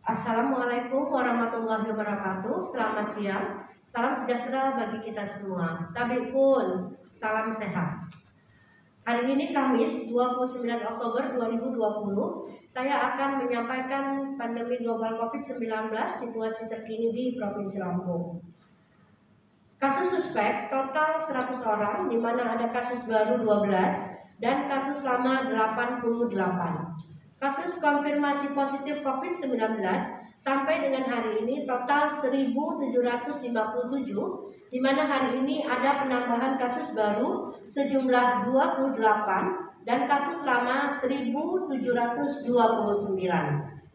Assalamualaikum warahmatullahi wabarakatuh. Selamat siang. Salam sejahtera bagi kita semua. Tabi'un, salam sehat. Hari ini Kamis 29 Oktober 2020, saya akan menyampaikan pandemi global COVID-19 situasi terkini di Provinsi Lampung. Kasus suspek total 100 orang, di mana ada kasus baru 12 dan kasus lama 88. Kasus konfirmasi positif COVID-19 sampai dengan hari ini total 1.757, di mana hari ini ada penambahan kasus baru sejumlah 28 dan kasus lama 1.729.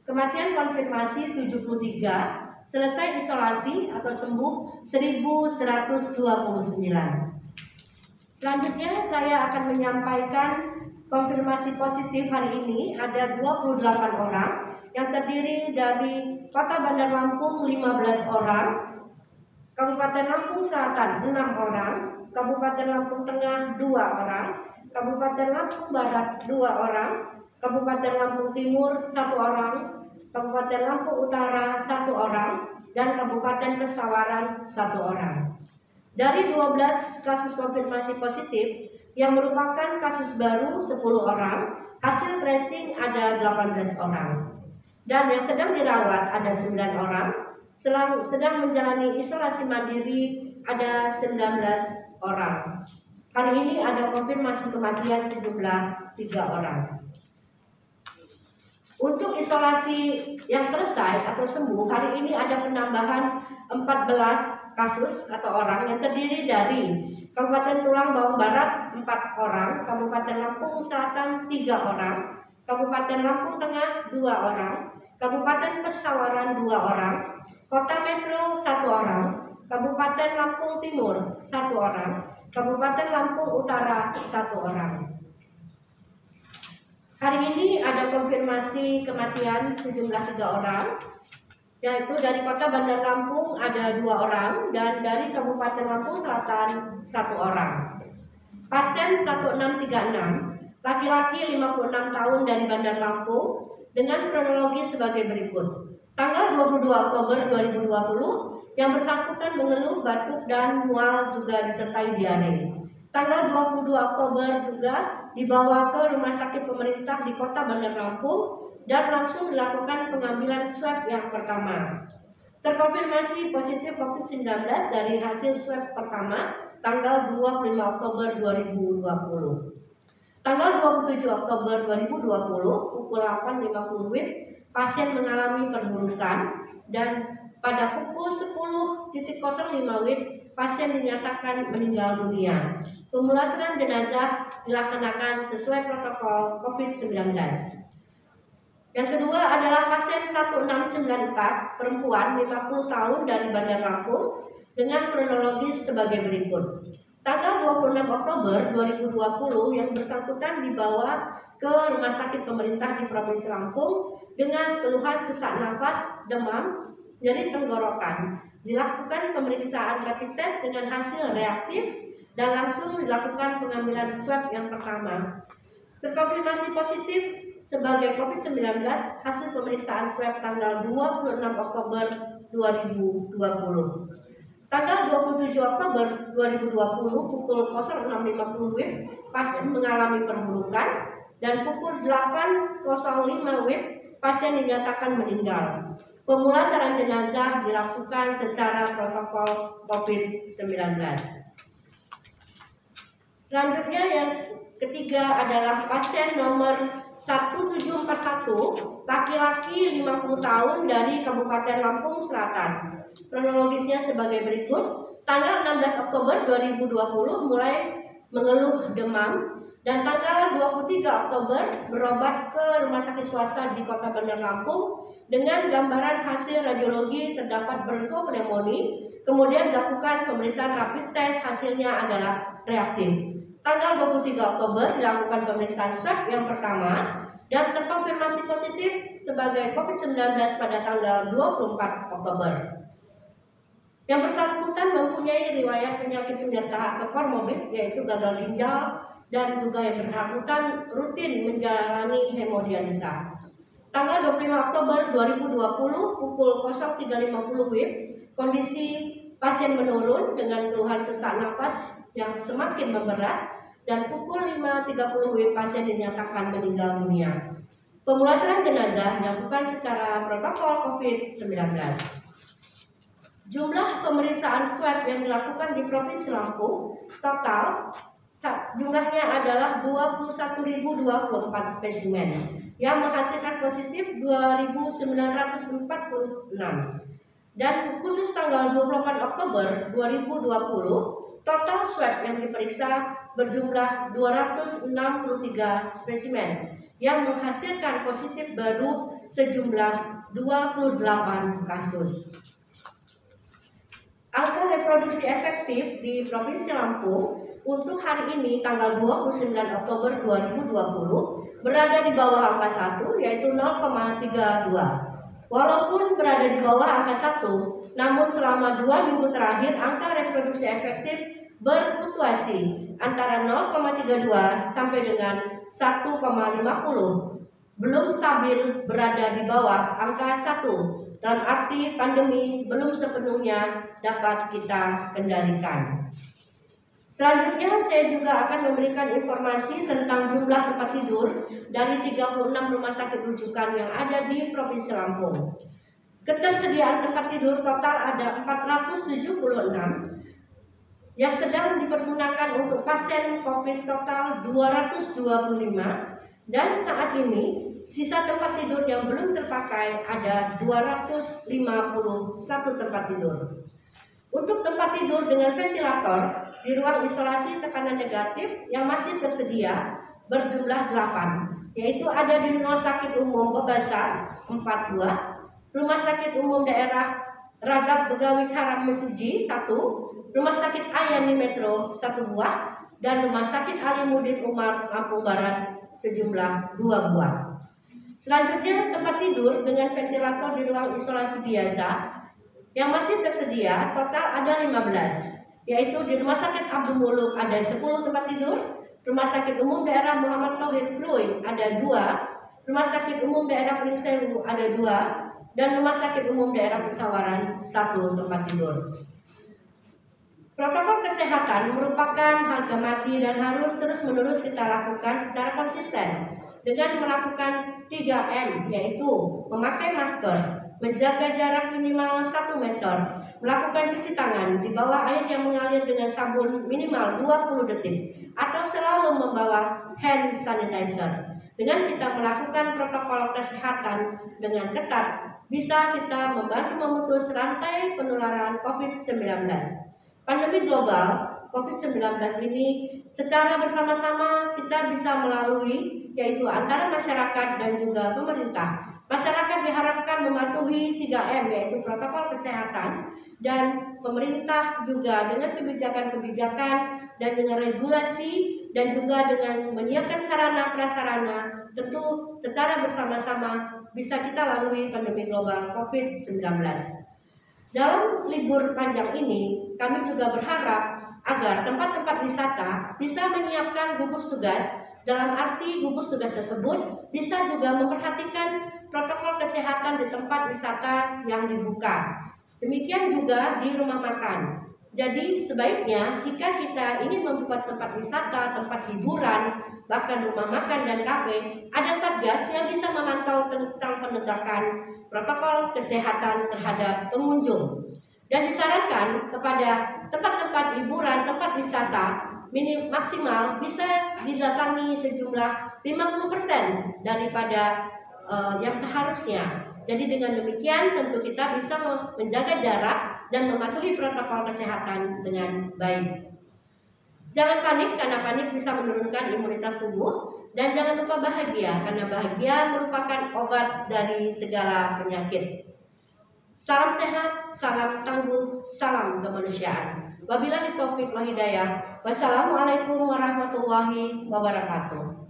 Kematian konfirmasi 73, selesai isolasi atau sembuh 1.129. Selanjutnya saya akan menyampaikan konfirmasi positif hari ini ada 28 orang yang terdiri dari Kota Bandar Lampung 15 orang, Kabupaten Lampung Selatan 6 orang, Kabupaten Lampung Tengah 2 orang, Kabupaten Lampung Barat 2 orang, Kabupaten Lampung Timur 1 orang, Kabupaten Lampung Utara 1 orang, dan Kabupaten Pesawaran 1 orang. Dari 12 kasus konfirmasi positif yang merupakan kasus baru 10 orang, hasil tracing ada 18 orang. Dan yang sedang dirawat ada 9 orang, sedang menjalani isolasi mandiri ada 19 orang. Hari ini ada konfirmasi kematian sejumlah 3 orang. Untuk isolasi yang selesai atau sembuh, hari ini ada penambahan 14 kasus atau orang yang terdiri dari Kabupaten Tulang Bawang Barat 4 orang, Kabupaten Lampung Selatan 3 orang, Kabupaten Lampung Tengah 2 orang, Kabupaten Pesawaran 2 orang, Kota Metro 1 orang, Kabupaten Lampung Timur 1 orang, Kabupaten Lampung Utara 1 orang. Hari ini ada konfirmasi kematian sejumlah 3 orang, yaitu dari Kota Bandar Lampung ada 2 orang dan dari Kabupaten Lampung Selatan 1 orang. Pasien 1636, laki-laki 56 tahun dari Bandar Lampung dengan kronologi sebagai berikut. Tanggal 22 Oktober 2020 yang bersangkutan mengeluh batuk dan mual juga disertai diare. Tanggal 22 Oktober juga dibawa ke rumah sakit pemerintah di Kota Bandar Lampung dan langsung dilakukan pengambilan swab yang pertama. Terkonfirmasi positif COVID-19 dari hasil swab pertama tanggal 25 Oktober 2020. Tanggal 27 Oktober 2020 pukul 8.50 WIB pasien mengalami perburukan dan pada pukul 10.05 WIB pasien dinyatakan meninggal dunia. Pemulasaran jenazah dilaksanakan sesuai protokol COVID-19. Yang kedua adalah pasien 1694, perempuan 50 tahun dari Bandar Lampung dengan kronologis sebagai berikut. Tanggal 26 Oktober 2020 yang bersangkutan dibawa ke rumah sakit pemerintah di Provinsi Lampung dengan keluhan sesak nafas, demam, nyeri tenggorokan. Dilakukan pemeriksaan rapid test dengan hasil reaktif dan langsung dilakukan pengambilan swab yang pertama. Terkonfirmasi positif sebagai COVID-19 hasil pemeriksaan swab tanggal 26 Oktober 2020. Tanggal 27 Oktober 2020 pukul 06.50 WIB pasien mengalami perburukan dan pukul 8.05 WIB pasien dinyatakan meninggal. Pemulasaran jenazah dilakukan secara protokol COVID-19. Selanjutnya yang ketiga adalah pasien nomor 1741, laki-laki 50 tahun dari Kabupaten Lampung Selatan. Kronologisnya sebagai berikut. Tanggal 16 Oktober 2020 mulai mengeluh demam dan tanggal 23 Oktober berobat ke rumah sakit swasta di Kota Bandar Lampung dengan gambaran hasil radiologi terdapat bronkopneumonia. Kemudian dilakukan pemeriksaan rapid test, hasilnya adalah reaktif. Tanggal 23 Oktober dilakukan pemeriksaan swab yang pertama dan terkonfirmasi positif sebagai COVID-19 pada tanggal 24 Oktober. Yang bersangkutan mempunyai riwayat penyakit penyerta atau komorbid yaitu gagal ginjal dan juga yang bersangkutan rutin menjalani hemodialisa. Tanggal 25 Oktober 2020 pukul 03.50 WIB, kondisi pasien menurun dengan keluhan sesak nafas yang semakin memberat, dan pukul 5.30 WIB pasien dinyatakan meninggal dunia. Pemulasaran jenazah dilakukan secara protokol COVID-19. Jumlah pemeriksaan swab yang dilakukan di Provinsi Lampung total jumlahnya adalah 21.024 spesimen yang menghasilkan positif 2.946, dan khusus tanggal 24 Oktober 2020 total swab yang diperiksa berjumlah 263 spesimen yang menghasilkan positif baru sejumlah 28 kasus. Angka reproduksi efektif di Provinsi Lampung untuk hari ini tanggal 29 Oktober 2020 berada di bawah angka 1, yaitu 0,32. Walaupun berada di bawah angka 1, namun selama 2 minggu terakhir angka reproduksi efektif berfluktuasi antara 0,32 sampai dengan 1,50. Belum stabil berada di bawah angka 1. Dalam arti pandemi belum sepenuhnya dapat kita kendalikan. Selanjutnya saya juga akan memberikan informasi tentang jumlah tempat tidur dari 36 rumah sakit rujukan yang ada di Provinsi Lampung. Ketersediaan tempat tidur total ada 476 yang sedang dipergunakan untuk pasien COVID total 225, dan saat ini sisa tempat tidur yang belum terpakai ada 251 tempat tidur. Untuk tempat tidur dengan ventilator di ruang isolasi tekanan negatif yang masih tersedia berjumlah 8, yaitu ada di Rumah Sakit Umum Bebasa 4 buah, Rumah Sakit Umum Daerah Ragap Begawi Caram Mesuji 1, Rumah Sakit Ayani Metro 1 buah, dan Rumah Sakit Alimuddin Umar Lampung Barat sejumlah 2 buah. Selanjutnya tempat tidur dengan ventilator di ruang isolasi biasa yang masih tersedia total ada 15, yaitu di Rumah Sakit Abdul Muluk ada 10 tempat tidur, Rumah Sakit Umum Daerah Muhammad Tauhid Pluit ada 2, Rumah Sakit Umum Daerah Pring Sewu ada 2, dan Rumah Sakit Umum Daerah Pesawaran 1 tempat tidur. Protokol kesehatan merupakan harga mati dan harus terus-menerus kita lakukan secara konsisten dengan melakukan 3M, yaitu memakai masker, menjaga jarak minimal 1 meter, melakukan cuci tangan di bawah air yang mengalir dengan sabun minimal 20 detik, atau selalu membawa hand sanitizer. Dengan kita melakukan protokol kesehatan dengan ketat, bisa kita membantu memutus rantai penularan COVID-19. Pandemi global COVID-19 ini secara bersama-sama kita bisa melalui, yaitu antara masyarakat dan juga pemerintah. Masyarakat diharapkan mematuhi 3M, yaitu protokol kesehatan, dan pemerintah juga dengan kebijakan-kebijakan dan dengan regulasi dan juga dengan menyiapkan sarana prasarana, tentu secara bersama-sama bisa kita lalui pandemi global COVID-19. Dalam libur panjang ini, kami juga berharap agar tempat-tempat wisata bisa menyiapkan gugus tugas, dalam arti gugus tugas tersebut bisa juga memperhatikan protokol kesehatan di tempat wisata yang dibuka. Demikian juga di rumah makan. Jadi sebaiknya jika kita ingin membuka tempat wisata, tempat hiburan, bahkan rumah makan dan kafe, ada satgas yang bisa memantau tentang penegakan protokol kesehatan terhadap pengunjung. Dan disarankan kepada tempat-tempat hiburan, tempat wisata maksimal bisa didatangi sejumlah 50% daripada yang seharusnya. Jadi dengan demikian tentu kita bisa menjaga jarak dan mematuhi protokol kesehatan dengan baik. Jangan panik, karena panik bisa menurunkan imunitas tubuh, dan jangan lupa bahagia, karena bahagia merupakan obat dari segala penyakit. Salam sehat, salam tangguh, salam kemanusiaan. Wabillahi taufiq wa hidayah. Wassalamualaikum warahmatullahi wabarakatuh.